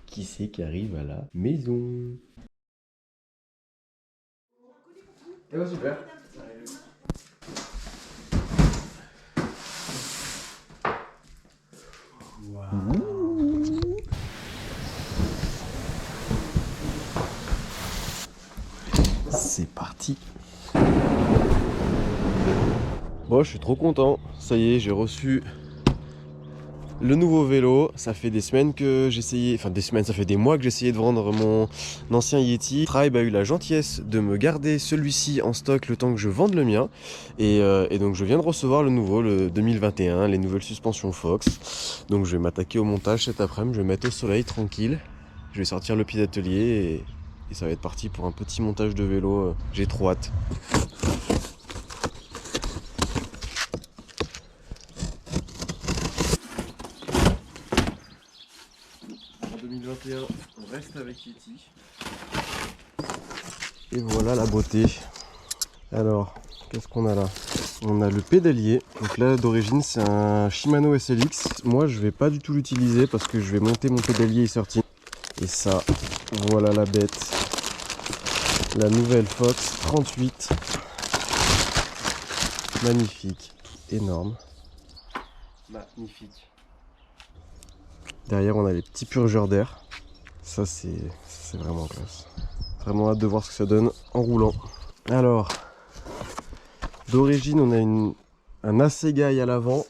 Qui c'est qui arrive à la maison? Eh ben super. C'est parti. Bon, je suis trop content. Ça y est, j'ai reçu le nouveau vélo. Ça fait des semaines que j'essayais, enfin des semaines, ça fait des mois que j'essayais de vendre mon ancien Yeti. Tribe a eu la gentillesse de me garder celui-ci en stock le temps que je vende le mien. Et donc je viens de recevoir le nouveau, le 2021, les nouvelles suspensions Fox. Donc je vais m'attaquer au montage cet après-midi, je vais mettre au soleil tranquille. Je vais sortir le pied d'atelier et ça va être parti pour un petit montage de vélo. J'ai trop hâte. En 2021, on reste avec Yeti. Et voilà la beauté. Alors, qu'est-ce qu'on a là? On a le pédalier. Donc là, d'origine, c'est un Shimano SLX. Moi, je vais pas du tout l'utiliser parce que je vais monter mon pédalier e-13. Et ça, voilà la bête. La nouvelle Fox 38. Magnifique. Énorme. Magnifique. Derrière, on a les petits purgeurs d'air. Ça, c'est vraiment classe. Vraiment hâte de voir ce que ça donne en roulant. Alors, d'origine, on a un Assegai à l'avant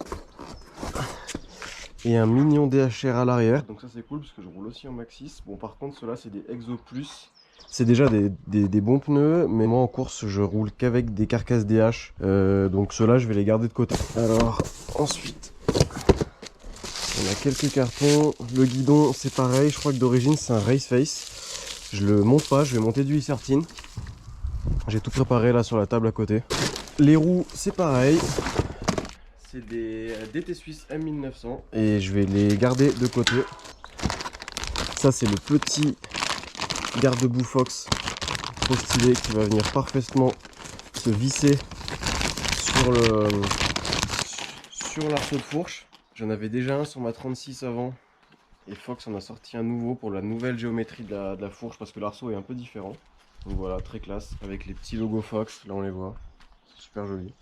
et un Mignon DHR à l'arrière. Donc ça c'est cool parce que je roule aussi en Maxxis. Bon, par contre ceux-là c'est des Exo Plus. C'est déjà des bons pneus, mais moi en course je roule qu'avec des carcasses DH. Donc ceux-là je vais les garder de côté. Alors ensuite on a quelques cartons. Le guidon c'est pareil, je crois que d'origine c'est un Race Face. Je le monte pas, je vais monter du e-13. J'ai tout préparé là sur la table à côté. Les roues c'est pareil. C'est des DT Suisse M1900 et je vais les garder de côté. Ça c'est le petit garde-boue Fox trop stylé qui va venir parfaitement se visser sur l'arceau de fourche. J'en avais déjà un sur ma 36 avant et Fox en a sorti un nouveau pour la nouvelle géométrie de la fourche parce que l'arceau est un peu différent. Donc voilà, très classe avec les petits logos Fox, là on les voit, c'est super joli.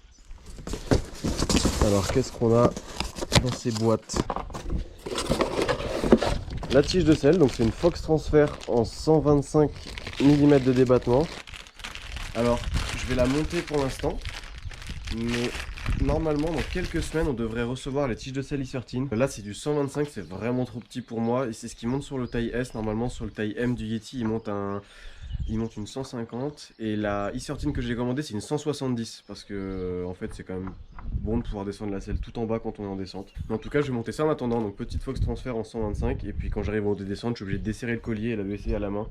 Alors qu'est-ce qu'on a dans ces boîtes? La tige de sel, donc c'est une Fox Transfer en 125 mm de débattement. Alors je vais la monter pour l'instant, mais normalement dans quelques semaines on devrait recevoir les tiges de sel e-13. Là c'est du 125, c'est vraiment trop petit pour moi et c'est ce qui monte sur le taille S. Normalement sur le taille M du Yeti il monte une 150 et la e-13 que j'ai commandée c'est une 170 parce que en fait c'est quand même bon de pouvoir descendre la selle tout en bas quand on est en descente. Mais en tout cas je vais monter ça en attendant, donc petite Fox Transfer en 125 et puis quand j'arrive en descente je suis obligé de desserrer le collier et la baisser à la main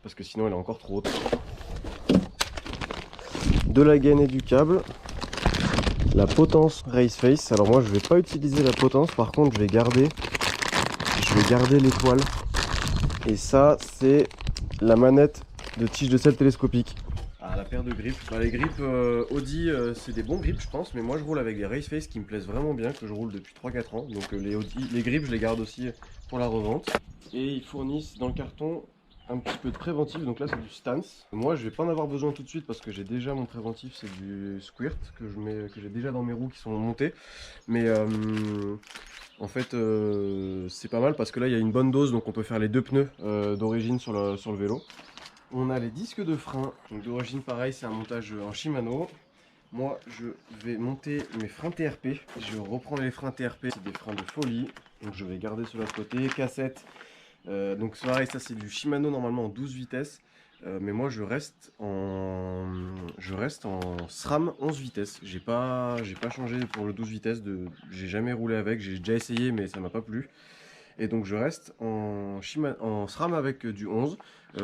parce que sinon elle est encore trop haute. De la gaine et du câble. La potence Race Face. Alors moi je vais pas utiliser la potence, par contre je vais garder l'étoile. Et ça c'est la manette de tige de sel télescopique. Ah, la paire de grips. Bah, les grips Audi c'est des bons grips je pense, mais moi je roule avec des Race Face qui me plaisent vraiment bien, que je roule depuis 3-4 ans. Donc les grips je les garde aussi pour la revente. Et ils fournissent dans le carton un petit peu de préventif, donc là c'est du Stance. Moi je vais pas en avoir besoin tout de suite parce que j'ai déjà mon préventif, c'est du Squirt que j'ai déjà dans mes roues qui sont montées. Mais en fait c'est pas mal parce que là il y a une bonne dose, donc on peut faire les deux pneus d'origine sur le vélo. On a les disques de frein, donc d'origine pareil c'est un montage en Shimano. Moi je vais monter mes freins TRP, je reprends les freins TRP, c'est des freins de folie, donc je vais garder ceux-là de côté, cassette. Donc pareil, ça c'est du Shimano normalement en 12 vitesses, mais moi je reste en SRAM 11 vitesses. J'ai pas changé pour le 12 vitesses, j'ai jamais roulé avec, j'ai déjà essayé mais ça m'a pas plu. Et donc je reste en SRAM avec du 11.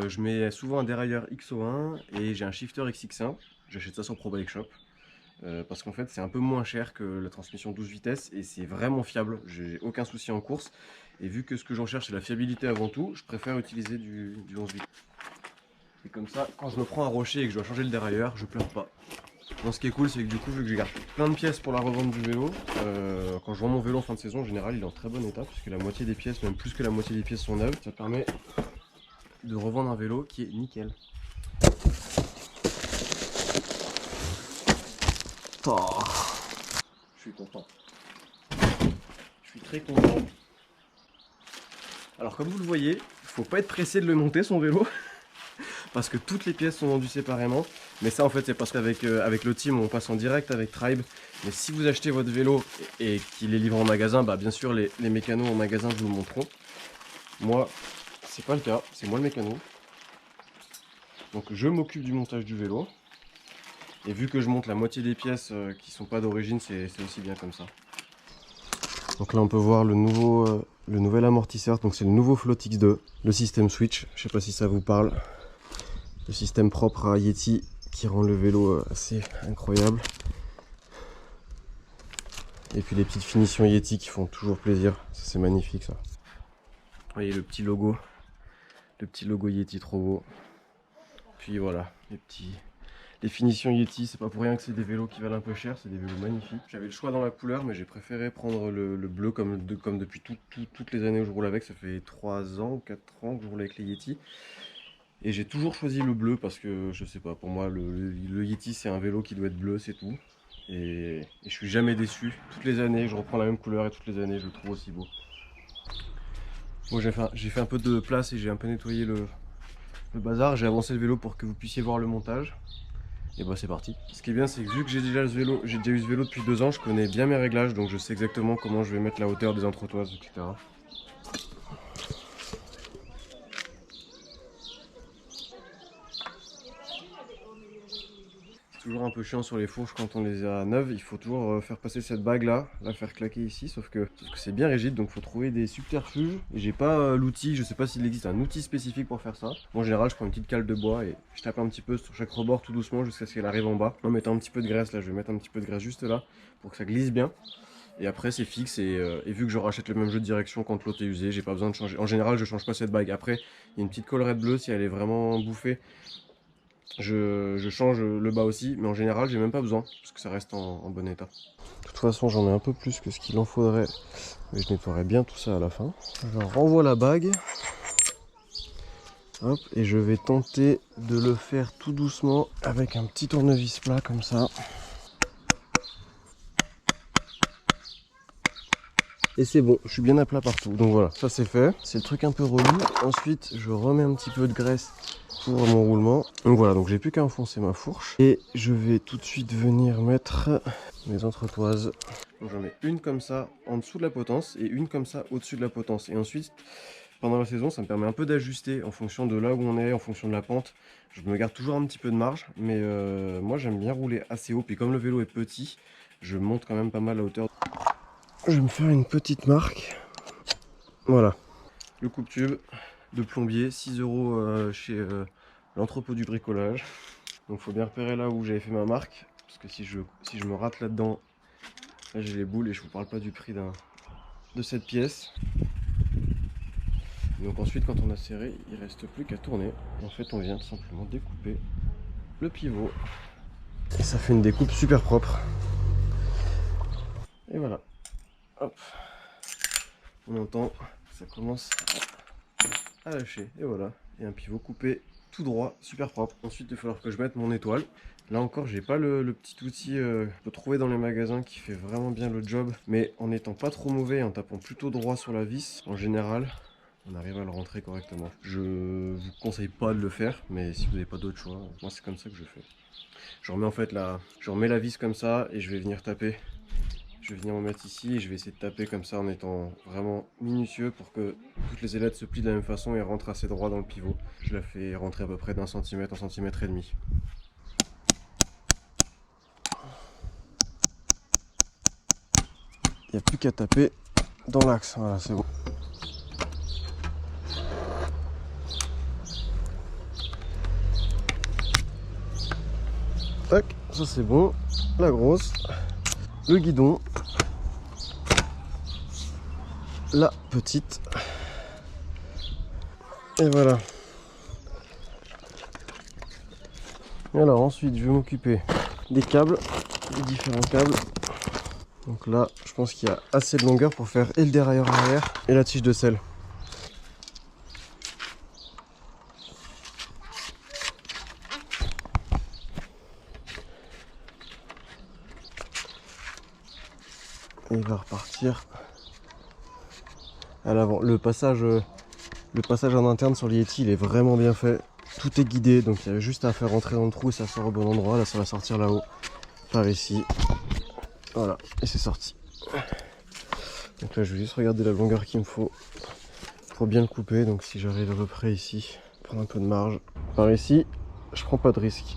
Je mets souvent un dérailleur XO1 et j'ai un shifter XX1. J'achète ça sur Pro Bike Shop. Parce qu'en fait c'est un peu moins cher que la transmission 12 vitesses et c'est vraiment fiable, j'ai aucun souci en course. Et vu que ce que j'en cherche c'est la fiabilité avant tout, je préfère utiliser du 11 vitesses. Et comme ça, quand je me prends un rocher et que je dois changer le dérailleur, je pleure pas. Bon, ce qui est cool, c'est que du coup, vu que je garde plein de pièces pour la revente du vélo, quand je vends mon vélo en fin de saison, en général, il est en très bon état, puisque la moitié des pièces, même plus que la moitié des pièces sont neuves. Ça permet de revendre un vélo qui est nickel. Oh, je suis content. Je suis très content. Alors comme vous le voyez, il faut pas être pressé de le monter son vélo. Parce que toutes les pièces sont vendues séparément. Mais ça en fait c'est parce qu'avec avec le team on passe en direct avec Tribe. Mais si vous achetez votre vélo et qu'il est livré en magasin, bah bien sûr les mécanos en magasin vous le montreront. Moi c'est pas le cas, c'est moi le mécano. Donc je m'occupe du montage du vélo. Et vu que je monte la moitié des pièces qui sont pas d'origine, c'est aussi bien comme ça. Donc là on peut voir le nouvel amortisseur, donc c'est le nouveau Float X2, le système Switch, je sais pas si ça vous parle. Le système propre à Yeti qui rend le vélo assez incroyable. Et puis les petites finitions Yeti qui font toujours plaisir, ça c'est magnifique ça. Vous voyez le petit logo Yeti trop beau. Puis voilà, les finitions Yeti, c'est pas pour rien que c'est des vélos qui valent un peu cher, c'est des vélos magnifiques. J'avais le choix dans la couleur, mais j'ai préféré prendre le bleu comme depuis toutes les années où je roule avec. Ça fait 3 ans ou 4 ans que je roule avec les Yeti. Et j'ai toujours choisi le bleu parce que, je sais pas, pour moi, le Yeti c'est un vélo qui doit être bleu, c'est tout. Et je suis jamais déçu. Toutes les années, je reprends la même couleur et toutes les années, je le trouve aussi beau. Bon, j'ai fait un peu de place et j'ai un peu nettoyé le bazar. J'ai avancé le vélo pour que vous puissiez voir le montage. Et bah c'est parti. Ce qui est bien, c'est que vu que j'ai déjà eu ce vélo depuis 2 ans, je connais bien mes réglages, donc je sais exactement comment je vais mettre la hauteur des entretoises, etc. Toujours un peu chiant sur les fourches quand on les a neuves, il faut toujours faire passer cette bague là, la faire claquer ici, sauf que c'est bien rigide, donc il faut trouver des subterfuges. Et j'ai pas l'outil, je sais pas s'il existe un outil spécifique pour faire ça. Bon, en général je prends une petite cale de bois et je tape un petit peu sur chaque rebord tout doucement jusqu'à ce qu'elle arrive en bas. En mettant un petit peu de graisse là, je vais mettre un petit peu de graisse juste là pour que ça glisse bien. Et après c'est fixe et vu que je rachète le même jeu de direction quand l'autre est usé, j'ai pas besoin de changer. En général je change pas cette bague. Après il y a une petite collerette bleue si elle est vraiment bouffée. Je change le bas aussi, mais en général j'ai même pas besoin parce que ça reste en bon état. De toute façon j'en ai un peu plus que ce qu'il en faudrait, mais je nettoierai bien tout ça à la fin. Je renvoie la bague. Hop, et je vais tenter de le faire tout doucement avec un petit tournevis plat comme ça. Et c'est bon, je suis bien à plat partout. Donc voilà, ça c'est fait. C'est le truc un peu relou. Ensuite, je remets un petit peu de graisse pour mon roulement. Donc voilà, donc j'ai plus qu'à enfoncer ma fourche. Et je vais tout de suite venir mettre mes entretoises. Donc j'en mets une comme ça en dessous de la potence et une comme ça au-dessus de la potence. Et ensuite, pendant la saison, ça me permet un peu d'ajuster en fonction de là où on est, en fonction de la pente. Je me garde toujours un petit peu de marge, mais moi j'aime bien rouler assez haut. Puis comme le vélo est petit, je monte quand même pas mal la hauteur. Je vais me faire une petite marque. Voilà. Le coupe-tube de plombier, 6 € chez l'entrepôt du bricolage. Donc il faut bien repérer là où j'avais fait ma marque. Parce que si je me rate là-dedans, là j'ai les boules et je vous parle pas du prix de cette pièce. Donc ensuite quand on a serré, il reste plus qu'à tourner. En fait on vient tout simplement découper le pivot. Et ça fait une découpe super propre. Et voilà. Hop. On entend, ça commence à lâcher. Et voilà. Et un pivot coupé tout droit, super propre. Ensuite il va falloir que je mette mon étoile. Là encore j'ai pas le petit outil que je peux trouver dans les magasins qui fait vraiment bien le job. Mais en étant pas trop mauvais, en tapant plutôt droit sur la vis, en général on arrive à le rentrer correctement. Je vous conseille pas de le faire, mais si vous n'avez pas d'autre choix, moi c'est comme ça que je fais. Je remets la vis comme ça et je vais venir taper. Je vais venir me mettre ici et je vais essayer de taper comme ça en étant vraiment minutieux pour que toutes les ailettes se plient de la même façon et rentrent assez droit dans le pivot. Je la fais rentrer à peu près d'1 centimètre, 1,5 centimètre. Il n'y a plus qu'à taper dans l'axe, voilà c'est bon. Tac, ça c'est bon. La grosse, le guidon, la petite. Et voilà. Et alors ensuite je vais m'occuper des câbles, des différents câbles. Donc là, je pense qu'il y a assez de longueur pour faire et le dérailleur arrière et la tige de selle. Et il va repartir à l'avant. Le passage en interne sur l'Yeti, il est vraiment bien fait. Tout est guidé, donc il y a juste à faire rentrer dans le trou et ça sort au bon endroit. Là, ça va sortir là-haut, par ici. Voilà, et c'est sorti. Donc là, je vais juste regarder la longueur qu'il me faut pour bien le couper. Donc si j'arrive à peu près ici, prendre un peu de marge. Par ici, je prends pas de risque.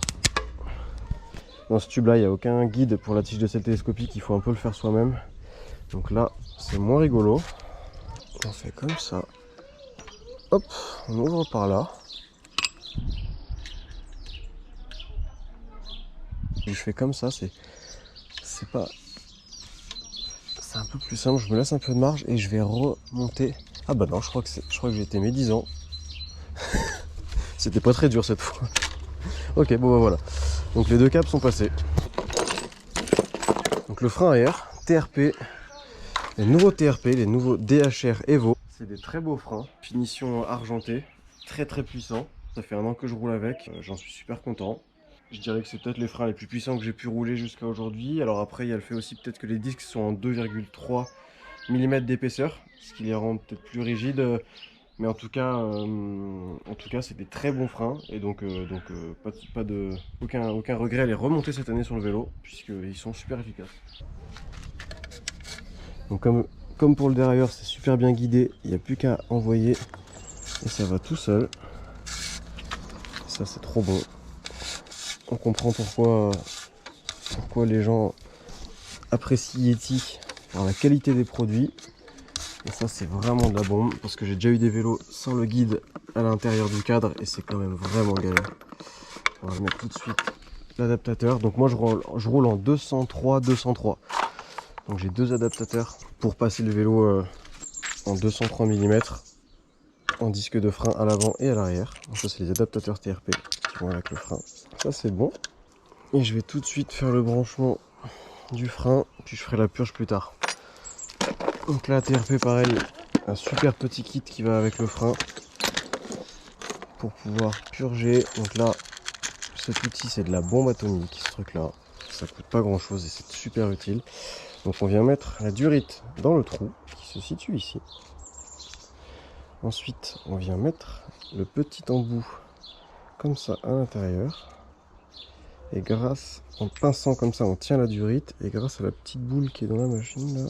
Dans ce tube-là, il n'y a aucun guide pour la tige de selle télescopique. Il faut un peu le faire soi-même. Donc là, c'est moins rigolo. On fait comme ça. Hop, on ouvre par là. Je fais comme ça, c'est pas... C'est un peu plus simple, je me laisse un peu de marge et je vais remonter. Ah bah non, je crois que j'ai été médisant. C'était pas très dur cette fois. Ok, bon bah voilà. Donc les deux câbles sont passés. Donc le frein arrière, TRP, les nouveaux TRP, les nouveaux DHR Evo. C'est des très beaux freins, finition argentée, très puissant. Ça fait 1 an que je roule avec, j'en suis super content. Je dirais que c'est peut-être les freins les plus puissants que j'ai pu rouler jusqu'à aujourd'hui. Alors après, il y a le fait aussi peut-être que les disques sont en 2,3 mm d'épaisseur, ce qui les rend peut-être plus rigides. Mais en tout cas c'est des très bons freins. Et donc, aucun regret à les remonter cette année sur le vélo, puisqu'ils sont super efficaces. Donc comme pour le dérailleur, c'est super bien guidé. Il n'y a plus qu'à envoyer et ça va tout seul. Ça, c'est trop bon. On comprend pourquoi les gens apprécient Yeti par la qualité des produits. Et ça, c'est vraiment de la bombe parce que j'ai déjà eu des vélos sans le guide à l'intérieur du cadre et c'est quand même vraiment galère. On va mettre tout de suite l'adaptateur. Donc moi, je roule en 203. Donc j'ai 2 adaptateurs pour passer le vélo en 203 mm en disque de frein à l'avant et à l'arrière. Donc ça, c'est les adaptateurs TRP qui vont avec le frein. Ça, c'est bon. Et je vais tout de suite faire le branchement du frein, puis je ferai la purge plus tard. Donc là, TRP pareil, un super petit kit qui va avec le frein pour pouvoir purger. Donc là, cet outil, c'est de la bombe atomique, ce truc là. Ça coûte pas grand chose et c'est super utile. Donc on vient mettre la durite dans le trou qui se situe ici. Ensuite, on vient mettre le petit embout comme ça à l'intérieur. Et en pinçant comme ça, on tient la durite. Et grâce à la petite boule qui est dans la machine, là,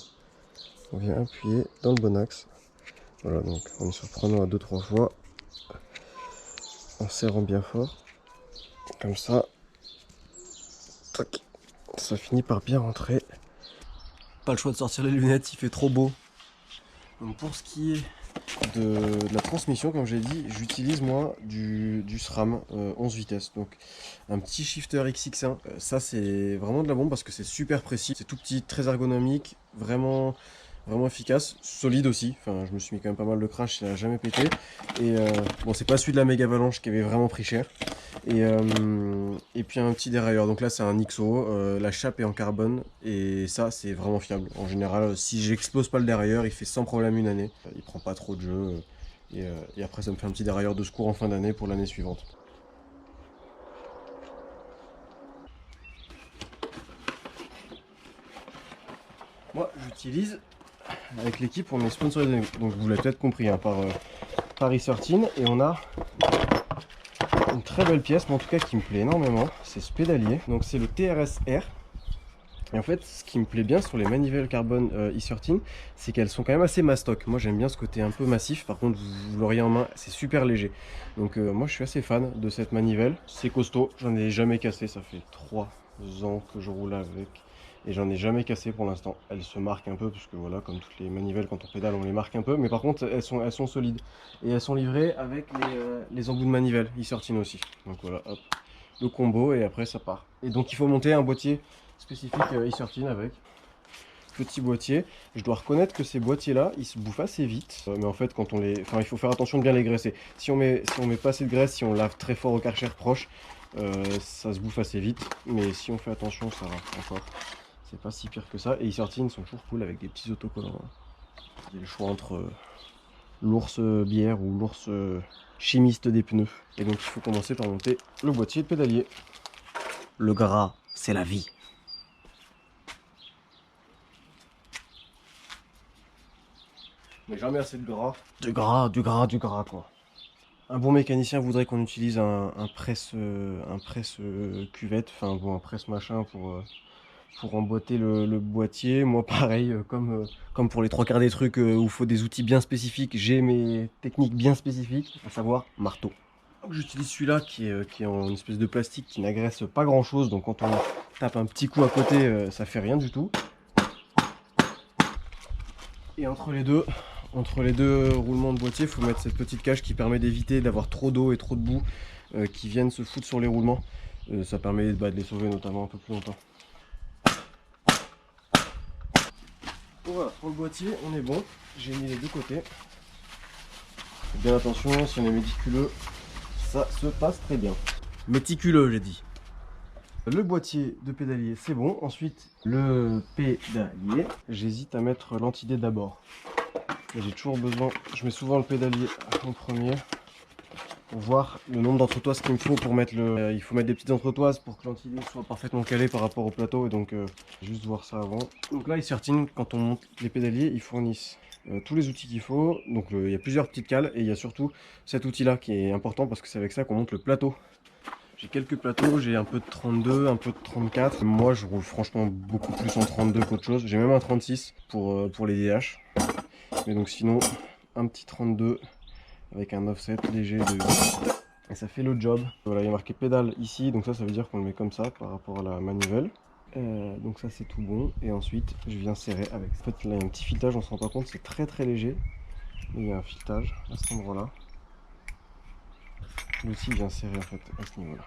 on vient appuyer dans le bon axe. Voilà, donc en surprenant à 2-3 fois, en serrant bien fort. Comme ça. Tac. Ça finit par bien rentrer. Pas le choix de sortir les lunettes, il fait trop beau. Donc pour ce qui est de la transmission, comme j'ai dit, j'utilise moi du SRAM 11 vitesses, donc un petit shifter XX1. Ça, c'est vraiment de la bombe parce que c'est super précis, c'est tout petit, très ergonomique, vraiment efficace, solide aussi. Enfin, je me suis mis quand même pas mal de crash, il n'a jamais pété. Et bon, c'est pas celui de la Mega Avalanche qui avait vraiment pris cher. Et puis un petit dérailleur, donc là c'est un XO, la chape est en carbone et ça c'est vraiment fiable. En général, si j'explose pas le dérailleur, il fait sans problème 1 année. Il prend pas trop de jeu et après ça me fait un petit dérailleur de secours en fin d'année pour l'année suivante. Moi j'utilise, avec l'équipe on est sponsorisé, donc vous l'avez peut-être compris hein, par Paris13 et on a une très belle pièce, mais en tout cas qui me plaît énormément, c'est ce pédalier. Donc c'est le TRS-R. Et en fait, ce qui me plaît bien sur les manivelles carbone E13, c'est qu'elles sont quand même assez mastoc. Moi j'aime bien ce côté un peu massif, par contre vous l'auriez en main, c'est super léger. Donc moi je suis assez fan de cette manivelle. C'est costaud, j'en ai jamais cassé, ça fait 3 ans que je roule avec. Et j'en ai jamais cassé pour l'instant. Elles se marquent un peu, parce que voilà, comme toutes les manivelles, quand on pédale, on les marque un peu. Mais par contre, elles sont solides. Et elles sont livrées avec les embouts de manivelle E13 aussi. Donc voilà, hop, le combo, et après ça part. Et donc il faut monter un boîtier spécifique E13 avec. Petit boîtier. Je dois reconnaître que ces boîtiers-là, ils se bouffent assez vite. Mais en fait, quand on les... Enfin, il faut faire attention de bien les graisser. Si on met pas assez de graisse, si on lave très fort au Karcher proche, Ça se bouffe assez vite, mais si on fait attention, ça va encore. C'est pas si pire que ça. Et e-sortines sont toujours cool avec des petits autocollants. J'ai le choix entre l'ours bière ou l'ours chimiste des pneus. Et donc il faut commencer par monter le boîtier de pédalier. Le gras, c'est la vie. Mais jamais assez de gras. Du gras quoi. Un bon mécanicien voudrait qu'on utilise un presse cuvette, enfin bon, un presse machin pour emboîter le boîtier. Moi pareil, comme pour les trois quarts des trucs où il faut des outils bien spécifiques, j'ai mes techniques bien spécifiques, à savoir marteau. J'utilise celui-là qui est en une espèce de plastique qui n'agresse pas grand chose, donc quand on tape un petit coup à côté, ça fait rien du tout. Et entre les deux roulements de boîtier, il faut mettre cette petite cage qui permet d'éviter d'avoir trop d'eau et trop de boue qui viennent se foutre sur les roulements. Ça permet de les sauver notamment un peu plus longtemps. Voilà, pour le boîtier, on est bon. J'ai mis les deux côtés. Faites bien attention, si on est méticuleux, ça se passe très bien. Méticuleux, j'ai dit. Le boîtier de pédalier, c'est bon. Ensuite, le pédalier. J'hésite à mettre l'entidé d'abord. J'ai toujours besoin, je mets souvent le pédalier en premier pour voir le nombre d'entretoises qu'il me faut pour mettre le... il faut mettre des petites entretoises pour que l'entidé soit parfaitement calé par rapport au plateau et donc juste voir ça avant. Donc là, e-sortines, quand on monte les pédaliers, ils fournissent tous les outils qu'il faut. Donc il y a plusieurs petites cales et il y a surtout cet outil-là qui est important parce que c'est avec ça qu'on monte le plateau. J'ai quelques plateaux, j'ai un peu de 32, un peu de 34. Moi, je roule franchement beaucoup plus en 32 qu'autre chose. J'ai même un 36 pour les DH. Mais donc sinon, un petit 32 avec un offset léger de 8. Et ça fait le job. Voilà, il y a marqué pédale ici, donc ça veut dire qu'on le met comme ça par rapport à la manivelle. Donc ça c'est tout bon. Et ensuite, je viens serrer avec. En fait, là il y a un petit filetage, on se rend pas compte, c'est très très léger. Mais il y a un filetage à cet endroit-là. L'outil vient serrer en fait à ce niveau-là.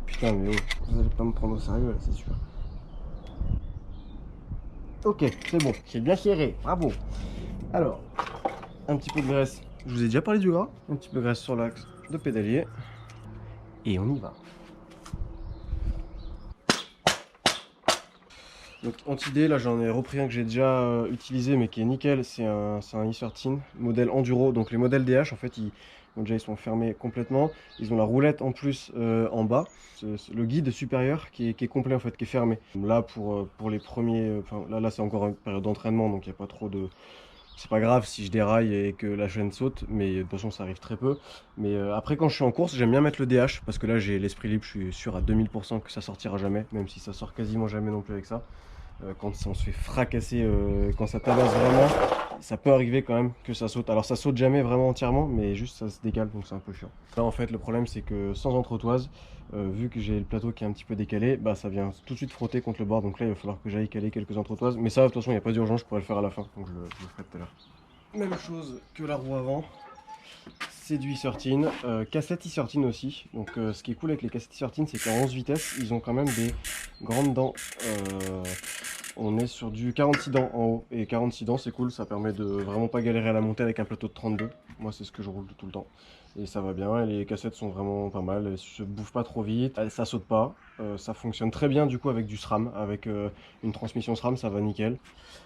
Putain mais oh, vous allez pas me prendre au sérieux là, c'est sûr. Ok, c'est bon, j'ai bien serré, bravo. Alors, un petit peu de graisse, je vous ai déjà parlé du gras. Un petit peu de graisse sur l'axe de pédalier. Et on y va. Donc Antidé, là j'en ai repris un que j'ai déjà utilisé mais qui est nickel, c'est un e-sortine, modèle Enduro. Donc les modèles DH en fait ils sont fermés complètement, ils ont la roulette en plus en bas, le guide supérieur qui est complet en fait, qui est fermé. Là pour les premiers, là c'est encore une période d'entraînement donc il n'y a pas trop de... C'est pas grave si je déraille et que la chaîne saute, mais de toute façon ça arrive très peu. Mais après quand je suis en course, j'aime bien mettre le DH parce que là j'ai l'esprit libre, je suis sûr à 2000% que ça sortira jamais, même si ça sort quasiment jamais non plus avec ça. Quand on se fait fracasser, quand ça tabasse vraiment, ça peut arriver quand même que ça saute. Alors ça saute jamais vraiment entièrement, mais juste ça se décale, donc c'est un peu chiant. Là en fait le problème c'est que sans entretoise, vu que j'ai le plateau qui est un petit peu décalé, bah ça vient tout de suite frotter contre le bord. Donc là il va falloir que j'aille caler quelques entretoises. Mais ça de toute façon il n'y a pas d'urgence, je pourrais le faire à la fin, donc je le ferai tout à l'heure. Même chose que la roue avant. C'est du e-sortine, cassette e-sortine aussi. Donc ce qui est cool avec les cassettes e-sortine, c'est qu'en 11 vitesses, ils ont quand même des grandes dents. On est sur du 46 dents en haut. Et 46 dents, c'est cool, ça permet de vraiment pas galérer à la montée avec un plateau de 32. Moi, c'est ce que je roule tout le temps. Et ça va bien, et les cassettes sont vraiment pas mal, elles se bouffent pas trop vite, ça saute pas. Ça fonctionne très bien du coup avec du SRAM, avec une transmission SRAM, ça va nickel.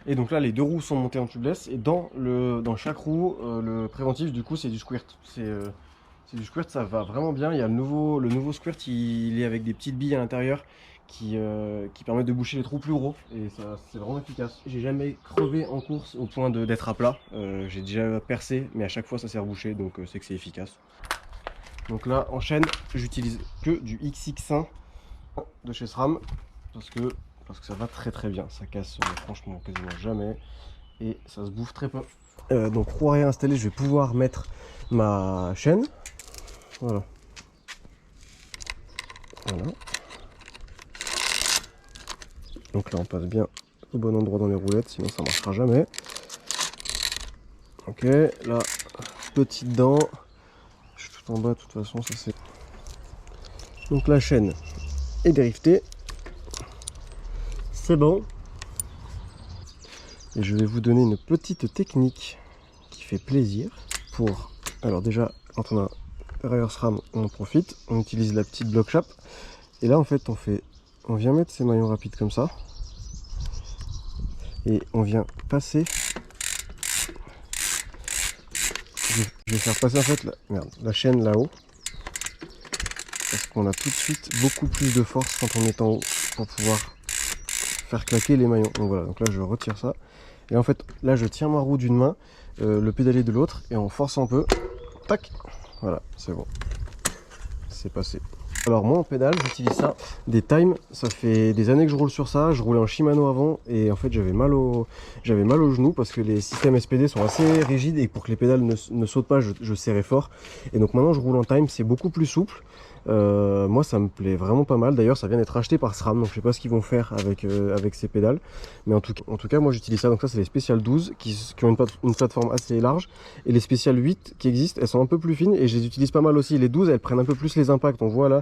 Et donc là, les deux roues sont montées en tubeless, et dans chaque roue, le préventif du coup c'est du squirt. C'est du squirt, ça va vraiment bien. Il y a le nouveau squirt, il est avec des petites billes à l'intérieur qui permettent de boucher les trous plus gros, et ça c'est vraiment efficace. J'ai jamais crevé en course au point d'être à plat. J'ai déjà percé, mais à chaque fois ça s'est rebouché, donc c'est que c'est efficace. Donc là en chaîne, j'utilise que du XX1 de chez SRAM parce que ça va très très bien. Ça casse franchement quasiment jamais et ça se bouffe très peu. Donc roue arrière installée, je vais pouvoir mettre ma chaîne. Voilà. Donc là on passe bien au bon endroit dans les roulettes, sinon ça marchera jamais. Ok, là, petite dent. Je suis tout en bas, de toute façon, ça c'est... Donc la chaîne est driftée. C'est bon. Et je vais vous donner une petite technique qui qui fait plaisir pour... Alors déjà, quand on a dérailleur SRAM, on en profite, on utilise la petite block chape. Et là en fait on vient mettre ces maillons rapides comme ça. Et on vient passer... Je vais faire passer en fait la chaîne là-haut. Parce qu'on a tout de suite beaucoup plus de force quand on est en haut pour pouvoir faire claquer les maillons. Donc voilà, donc là je retire ça. Et en fait là je tiens ma roue d'une main, le pédalier de l'autre, et en forçant un peu, tac, voilà, c'est bon. C'est passé. Alors moi en pédale j'utilise ça, des Time, ça fait des années que je roule sur ça, je roulais en Shimano avant et en fait j'avais mal au genou parce que les systèmes SPD sont assez rigides et pour que les pédales ne sautent pas je serrais fort. Et donc maintenant je roule en Time, c'est beaucoup plus souple. Moi ça me plaît vraiment pas mal, d'ailleurs ça vient d'être acheté par SRAM donc je sais pas ce qu'ils vont faire avec ces pédales, mais en tout cas moi j'utilise ça. Donc ça c'est les Special 12 qui ont une plateforme assez large, et les Special 8 qui existent elles sont un peu plus fines et je les utilise pas mal aussi. Les 12 elles prennent un peu plus les impacts, on voit là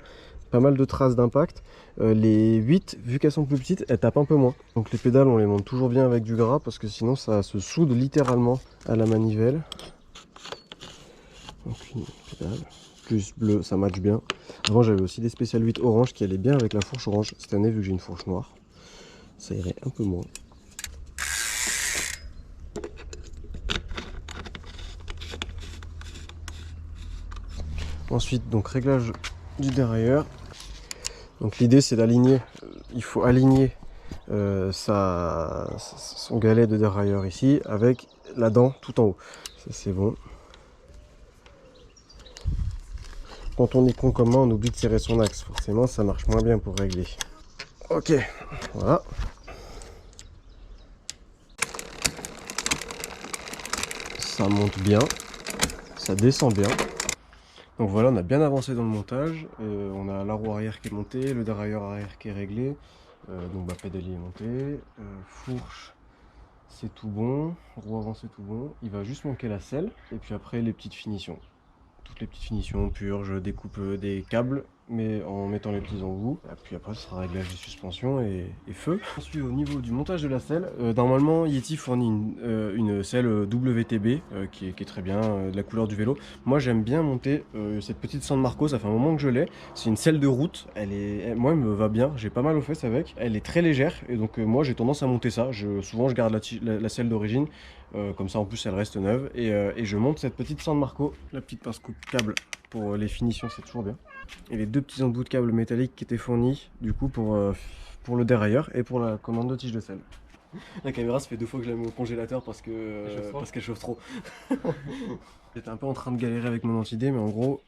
pas mal de traces d'impact. Les 8 vu qu'elles sont plus petites elles tapent un peu moins, donc les pédales on les monte toujours bien avec du gras parce que sinon ça se soude littéralement à la manivelle. Donc une pédale plus bleu, ça match bien. Avant j'avais aussi des Special 8 orange qui allaient bien avec la fourche orange. Cette année vu que j'ai une fourche noire, ça irait un peu moins. Ensuite donc réglage du dérailleur. Donc l'idée c'est d'aligner, il faut aligner son galet de dérailleur ici avec la dent tout en haut. Ça c'est bon. Quand on est con comme moi, on oublie de serrer son axe. Forcément, ça marche moins bien pour régler. Ok, voilà. Ça monte bien, ça descend bien. Donc voilà, on a bien avancé dans le montage. On a la roue arrière qui est montée, le dérailleur arrière qui est réglé. Donc pédalier est monté, fourche c'est tout bon, roue avant c'est tout bon. Il va juste manquer la selle et puis après les petites finitions. Toutes les petites finitions, purge, découpe des câbles, mais en mettant les petits embouts. Et puis après, ce sera réglage de suspension et feu. Ensuite, au niveau du montage de la selle, normalement, Yeti fournit une selle WTB qui est très bien, de la couleur du vélo. Moi, j'aime bien monter cette petite San Marco, ça fait un moment que je l'ai. C'est une selle de route, moi, elle me va bien, j'ai pas mal aux fesses avec. Elle est très légère, et donc moi, j'ai tendance à monter ça. Souvent, je garde la selle d'origine. Comme ça en plus elle reste neuve et je monte cette petite San Marco, la petite pince coupe câble pour les finitions, c'est toujours bien. Et les deux petits embouts de câble métallique qui étaient fournis du coup pour le dérailleur et pour la commande de tige de selle. La caméra ça fait 2 fois que je la mets au congélateur parce qu'elle chauffe trop. J'étais un peu en train de galérer avec mon anti-dé, mais en gros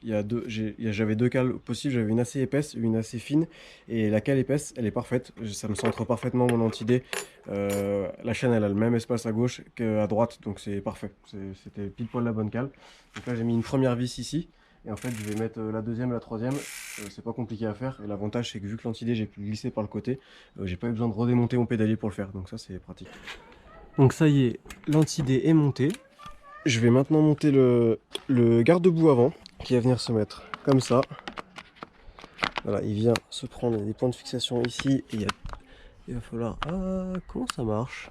j'avais 2 cales possibles, j'avais une assez épaisse, une assez fine, et la cale épaisse elle est parfaite, ça me centre parfaitement mon anti-dé. La chaîne elle a le même espace à gauche qu'à droite, donc c'est parfait, c'était pile poil la bonne cale. Donc là j'ai mis une première vis ici, et en fait je vais mettre la deuxième et la troisième, c'est pas compliqué à faire, et l'avantage c'est que vu que l'anti-dé j'ai pu le glisser par le côté, j'ai pas eu besoin de redémonter mon pédalier pour le faire, donc ça c'est pratique. Donc ça y est, l'anti-dé est monté. Je vais maintenant monter le garde-boue avant, qui va venir se mettre comme ça. Voilà, il vient se prendre des points de fixation ici, et il va falloir... Ah, comment ça marche?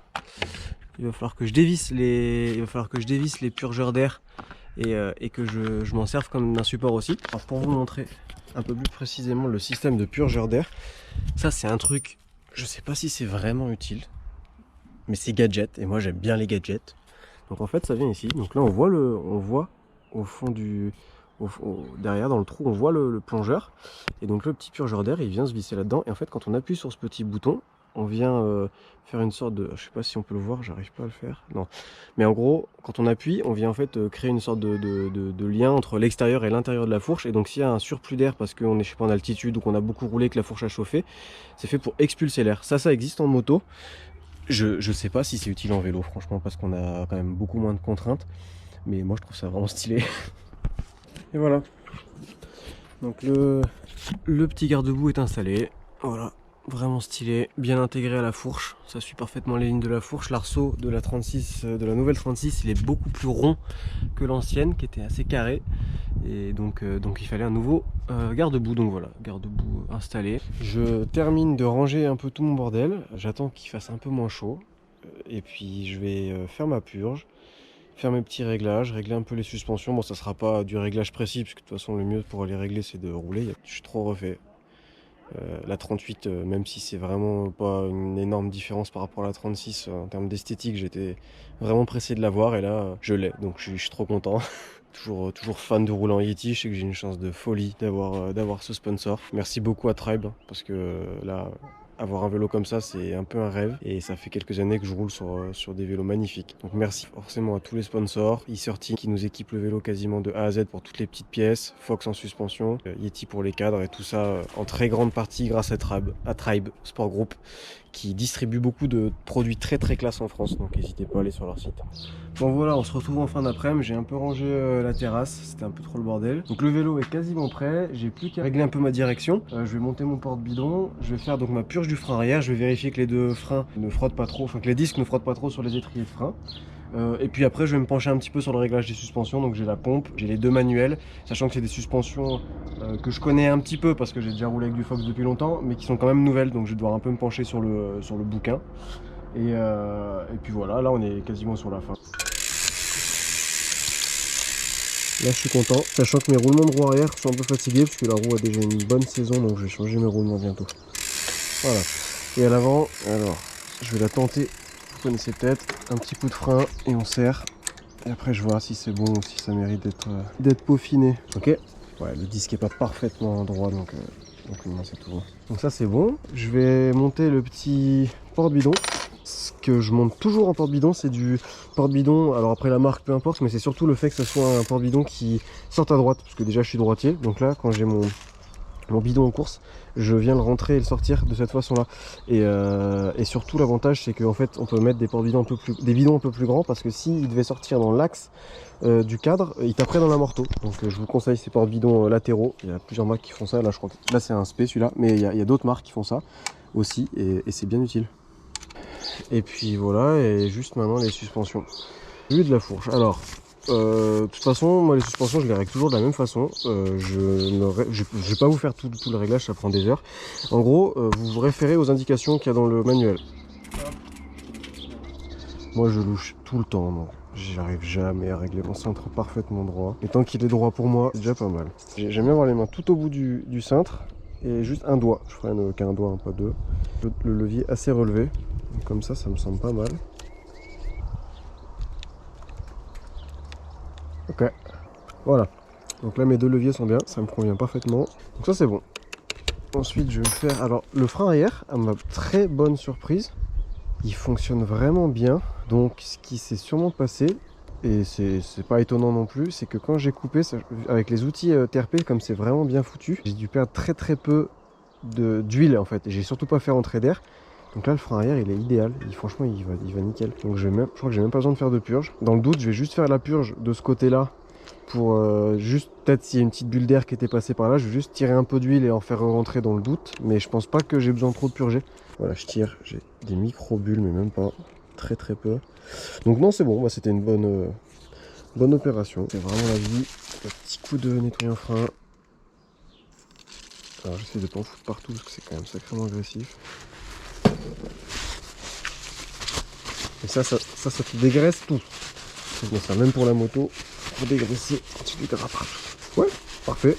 Il va falloir que je dévisse les purgeurs d'air et que je m'en serve comme d'un support aussi. Alors pour vous montrer un peu plus précisément le système de purgeur d'air, ça c'est un truc, je sais pas si c'est vraiment utile, mais c'est gadget, et moi j'aime bien les gadgets. Donc en fait ça vient ici, donc là on voit au fond derrière dans le trou on voit le plongeur, et donc le petit purgeur d'air il vient se visser là-dedans, et en fait quand on appuie sur ce petit bouton on vient faire une sorte de, je sais pas si on peut le voir, j'arrive pas à le faire, non, mais en gros quand on appuie on vient en fait créer une sorte de lien entre l'extérieur et l'intérieur de la fourche, et donc s'il y a un surplus d'air parce qu'on est je sais pas en altitude ou qu'on a beaucoup roulé, que la fourche a chauffé, c'est fait pour expulser l'air. Ça existe en moto. Je sais pas si c'est utile en vélo franchement parce qu'on a quand même beaucoup moins de contraintes, mais moi je trouve ça vraiment stylé. Et voilà, donc le petit garde-boue est installé, voilà, vraiment stylé, bien intégré à la fourche, ça suit parfaitement les lignes de la fourche. L'arceau de la 36, de la nouvelle 36, il est beaucoup plus rond que l'ancienne qui était assez carré, et donc il fallait un nouveau garde-boue. Donc voilà, garde-boue installé. Je termine de ranger un peu tout mon bordel, j'attends qu'il fasse un peu moins chaud, et puis je vais faire ma purge, faire mes petits réglages, régler un peu les suspensions. Bon, ça sera pas du réglage précis, puisque de toute façon, le mieux pour les régler, c'est de rouler. Je suis trop refait. La 38, même si c'est vraiment pas une énorme différence par rapport à la 36 en termes d'esthétique, j'étais vraiment pressé de l'avoir et là, je l'ai. Donc, je suis trop content. Toujours fan de rouler en Yeti. Je sais que j'ai une chance de folie d'avoir ce sponsor. Merci beaucoup à Tribe, parce que là, avoir un vélo comme ça, c'est un peu un rêve. Et ça fait quelques années que je roule sur des vélos magnifiques. Donc merci forcément à tous les sponsors. E-Certi qui nous équipe le vélo quasiment de A à Z pour toutes les petites pièces. Fox en suspension. Yeti pour les cadres et tout ça en très grande partie grâce à Tribe Sport Group, qui distribue beaucoup de produits très très classe en France. Donc n'hésitez pas à aller sur leur site. Bon voilà, on se retrouve en fin d'après-midi. J'ai un peu rangé la terrasse, c'était un peu trop le bordel. Donc le vélo est quasiment prêt. J'ai plus qu'à régler un peu ma direction. Je vais monter mon porte-bidon. Je vais faire donc ma purge du frein arrière. Je vais vérifier que les deux freins ne frottent pas trop, enfin que les disques ne frottent pas trop sur les étriers de frein. Et puis après je vais me pencher un petit peu sur le réglage des suspensions. Donc j'ai la pompe, j'ai les deux manuels, sachant que c'est des suspensions que je connais un petit peu parce que j'ai déjà roulé avec du Fox depuis longtemps, mais qui sont quand même nouvelles. Donc je vais devoir un peu me pencher sur le bouquin. Et puis voilà, là on est quasiment sur la fin. Là je suis content, sachant que mes roulements de roue arrière sont un peu fatigués parce que la roue a déjà une bonne saison, donc je vais changer mes roulements bientôt. Voilà. Et à l'avant, alors je vais la tenter, vous connaissez peut-être, un petit coup de frein et on serre. Et après je vois si c'est bon ou si ça mérite d'être peaufiné. Ok. Ouais, le disque est pas parfaitement droit, donc non, c'est tout bon. Donc ça c'est bon. Je vais monter le petit porte-bidon. Ce que je monte toujours en porte-bidon, c'est du porte-bidon, alors après la marque peu importe, mais c'est surtout le fait que ce soit un porte-bidon qui sorte à droite, parce que déjà je suis droitier, donc là quand j'ai mon bidon en course, je viens le rentrer et le sortir de cette façon-là. Et surtout l'avantage, c'est qu'en fait on peut mettre des porte-bidons des bidons un peu plus grands, parce que s'il devait sortir dans l'axe du cadre, il taperait dans l'amorto. Donc je vous conseille ces porte-bidons latéraux. Il y a plusieurs marques qui font ça. Là je crois que là c'est un spé celui-là, mais il y a d'autres marques qui font ça aussi, et c'est bien utile. Et puis voilà, et juste maintenant les suspensions. Vue de la fourche. Alors, de toute façon, moi les suspensions je les règle toujours de la même façon. Je vais pas vous faire tout le réglage, ça prend des heures. En gros, vous vous référez aux indications qu'il y a dans le manuel. Moi je louche tout le temps, donc j'arrive jamais à régler mon cintre parfaitement droit. Et tant qu'il est droit pour moi, c'est déjà pas mal. J'aime bien avoir les mains tout au bout du cintre et juste un doigt. Je ferai qu'un doigt, pas deux. Le levier assez relevé. Comme ça me semble pas mal. Ok, voilà. Donc là mes deux leviers sont bien, ça me convient parfaitement. Donc ça c'est bon. Ensuite je vais faire, alors le frein arrière, à ma très bonne surprise, il fonctionne vraiment bien. Donc ce qui s'est sûrement passé, et c'est pas étonnant non plus, c'est que quand j'ai coupé, avec les outils TRP, comme c'est vraiment bien foutu, j'ai dû perdre très peu d'huile en fait. Et j'ai surtout pas fait rentrer d'air. Donc là le frein arrière il est idéal, franchement il va nickel. Donc je crois que j'ai même pas besoin de faire de purge. Dans le doute je vais juste faire la purge de ce côté là pour juste peut-être s'il y a une petite bulle d'air qui était passée par là, je vais juste tirer un peu d'huile et en faire rentrer dans le doute. Mais je pense pas que j'ai besoin trop de purger. Voilà, je tire, j'ai des micro bulles mais même pas, très peu. Donc non c'est bon, bah, c'était une bonne opération. C'est vraiment la vie, un petit coup de nettoyant frein. Alors j'essaie de pas en foutre partout parce que c'est quand même sacrément agressif. Et ça te dégraisse tout. Je me sers même pour la moto, pour dégraisser du gras partout. Ouais, parfait.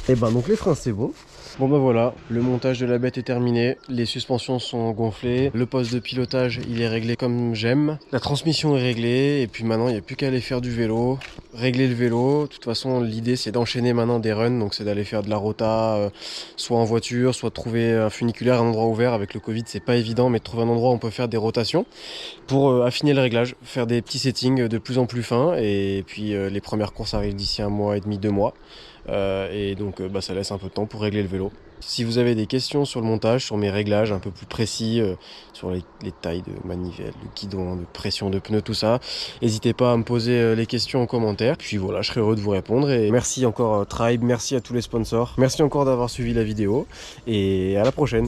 Et ben donc les freins c'est bon. Bon ben voilà, le montage de la bête est terminé, les suspensions sont gonflées, le poste de pilotage il est réglé comme j'aime, la transmission est réglée et puis maintenant il n'y a plus qu'à aller faire du vélo, régler le vélo. De toute façon l'idée c'est d'enchaîner maintenant des runs, donc c'est d'aller faire de la rota, soit en voiture, soit de trouver un funiculaire, un endroit ouvert. Avec le Covid c'est pas évident, mais de trouver un endroit où on peut faire des rotations pour affiner le réglage, faire des petits settings de plus en plus fins. Et puis les premières courses arrivent d'ici 1 mois et demi, 2 mois. Et donc ça laisse un peu de temps pour régler le vélo. Si vous avez des questions sur le montage, sur mes réglages un peu plus précis, sur les tailles de manivelle, de guidon, de pression de pneus, tout ça, n'hésitez pas à me poser les questions en commentaire. Puis voilà, je serai heureux de vous répondre. Et merci encore Tribe, merci à tous les sponsors, merci encore d'avoir suivi la vidéo et à la prochaine.